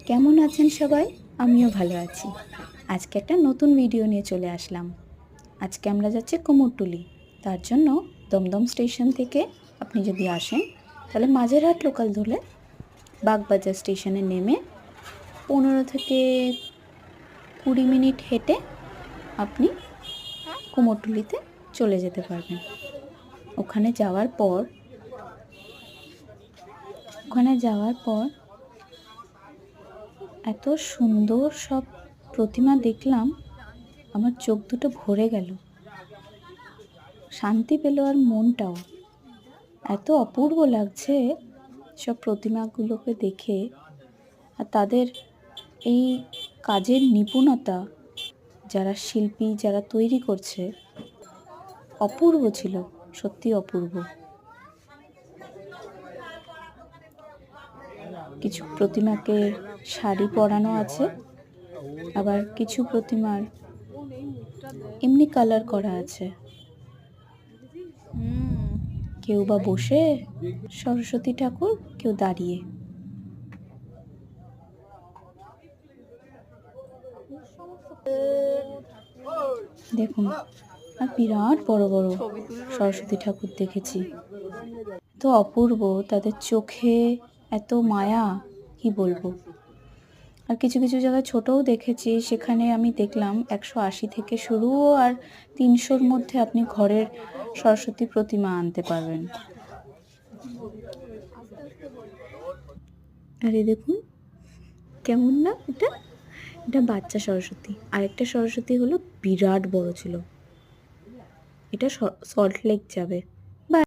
কেমন আছেন সবাই? আমিও ভালো আছি। আজকে একটা নতুন ভিডিও নিয়ে চলে আসলাম। আজকে আমরা যাচ্ছি কুমোরটুলি। তার জন্য দমদম স্টেশন থেকে আপনি যদি আসেন তাহলে মাঝেরহাট লোকাল ধরলে বাগবাজার স্টেশনে নেমে 15 থেকে 20 মিনিট হেঁটে আপনি কুমোরটুলিতে চলে যেতে পারবেন। ওখানে যাওয়ার পর এত সুন্দর সব প্রতিমা দেখলাম, আমার চোখ দুটো ভরে গেল, শান্তি পেল আর মনটাও। এত অপূর্ব লাগছে সব প্রতিমাগুলোকে দেখে, আর তাদের এই কাজের নিপুণতা, যারা শিল্পী যারা তৈরি করছে, অপূর্ব ছিল, সত্যি অপূর্ব। কিছু প্রতিমাকে শাড়ি পরানো আছে, আবার কিছু প্রতিমার এমনি কালার করা আছে। কেউ বা বসে সরস্বতী ঠাকুর, কেউ দাঁড়িয়ে। দেখুন, আর বিরাট বড় বড় সরস্বতী ঠাকুর দেখেছি, তো অপূর্ব, তাদের চোখে এত মায়া, কি বলবো। আর কিছু কিছু জায়গায় ছোটও দেখেছি, সেখানে আমি দেখলাম 180 থেকে শুরু, আর 300-র মধ্যে আপনি ঘরের সরস্বতী প্রতিমা আনতে পারবেন। আরে দেখুন কেমন না, এটা বাচ্চা সরস্বতী। আরেকটা সরস্বতী হলো বিরাট বড় ছিল, এটা সল্ট লেক যাবে।